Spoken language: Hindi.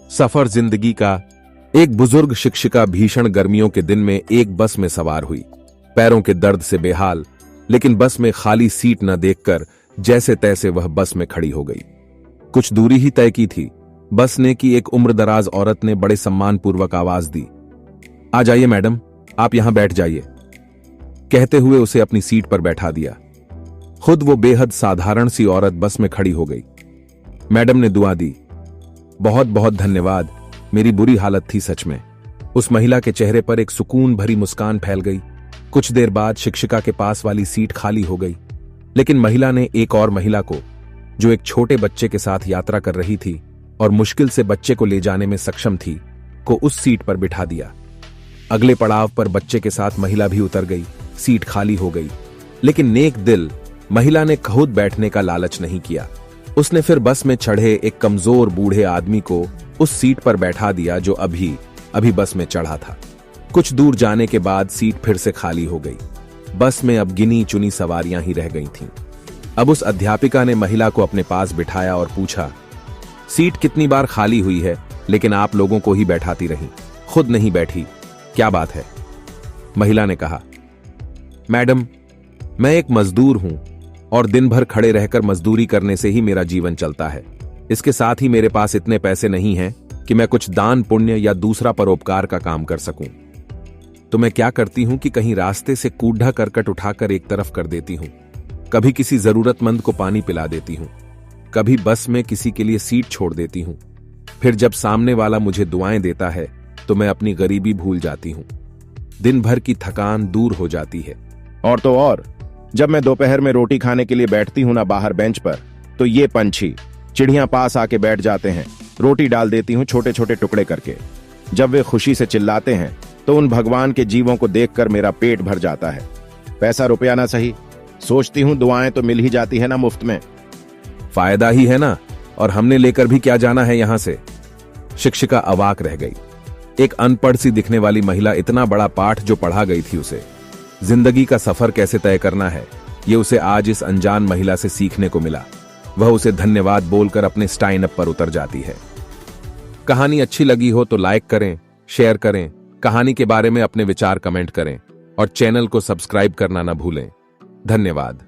सफर जिंदगी का। एक बुजुर्ग शिक्षिका भीषण गर्मियों के दिन में एक बस में सवार हुई, पैरों के दर्द से बेहाल, लेकिन बस में खाली सीट न देखकर जैसे तैसे वह बस में खड़ी हो गई। कुछ दूरी ही तय की थी। बस ने की एक उम्रदराज औरत ने बड़े सम्मानपूर्वक आवाज दी, आ जाइए मैडम, आप यहां बैठ जाइए। कहते हुए उसे अपनी सीट पर बैठा दिया। खुद वो बेहद साधारण सी औरत बस में खड़ी हो गई। मैडम ने दुआ दी, बहुत बहुत धन्यवाद, मेरी बुरी हालत थी सच में। उस महिला के चेहरे पर एक सुकून भरी मुस्कान फैल गई। कुछ देर बाद शिक्षिका के पास वाली सीट खाली हो गई, लेकिन महिला ने एक और महिला को, जो एक छोटे बच्चे के साथ यात्रा कर रही थी और मुश्किल से बच्चे को ले जाने में सक्षम थी, को उस सीट पर बिठा दिया। अगले पड़ाव पर बच्चे के साथ महिला भी उतर गई, सीट खाली हो गई। लेकिन नेक दिल महिला ने खुद बैठने का लालच नहीं किया। उसने फिर बस में चढ़े एक कमजोर बूढ़े आदमी को उस सीट पर बैठा दिया जो अभी अभी बस में चढ़ा था। कुछ दूर जाने के बाद सीट फिर से खाली हो गई। बस में अब गिनी चुनी सवारियां ही रह गई थीं। अब उस अध्यापिका ने महिला को अपने पास बिठाया और पूछा, सीट कितनी बार खाली हुई है, लेकिन आप लोगों को ही बैठाती रहीं, खुद नहीं बैठी, क्या बात है? महिला ने कहा, मैडम, मैं एक मजदूर हूं और दिन भर खड़े रहकर मजदूरी करने से ही मेरा जीवन चलता है। इसके साथ ही मेरे पास इतने पैसे नहीं हैं कि मैं कुछ दान पुण्य या दूसरा परोपकार का काम कर सकूं। तो मैं क्या करती हूं कि कहीं रास्ते से कूढ़ा करकट उठाकर एक तरफ कर देती हूं, कभी किसी जरूरतमंद को पानी पिला देती हूं, कभी बस में किसी के लिए सीट छोड़ देती हूं। फिर जब सामने वाला मुझे दुआएं देता है तो मैं अपनी गरीबी भूल जाती हूं। दिन भर की थकान दूर हो जाती है। और तो और, जब मैं दोपहर में रोटी खाने के लिए बैठती हूं ना बाहर बेंच पर, तो ये पंछी चिड़ियां पास आके बैठ जाते हैं। रोटी डाल देती हूं छोटे छोटे टुकड़े करके। जब वे खुशी से चिल्लाते हैं तो उन भगवान के जीवों को देखकर मेरा पेट भर जाता है। पैसा रुपया ना सही, सोचती हूं दुआएं तो मिल ही जाती है ना मुफ्त में। फायदा ही है ना, और हमने लेकर भी क्या जाना है यहां से? शिक्षिका अवाक रह गई। एक अनपढ़ सी दिखने वाली महिला इतना बड़ा पाठ जो पढ़ा गई थी उसे, जिंदगी का सफर कैसे तय करना है, ये उसे आज इस अनजान महिला से सीखने को मिला। वह उसे धन्यवाद बोलकर अपने स्टाइन अप पर उतर जाती है। कहानी अच्छी लगी हो तो लाइक करें, शेयर करें, कहानी के बारे में अपने विचार कमेंट करें और चैनल को सब्सक्राइब करना न भूलें। धन्यवाद।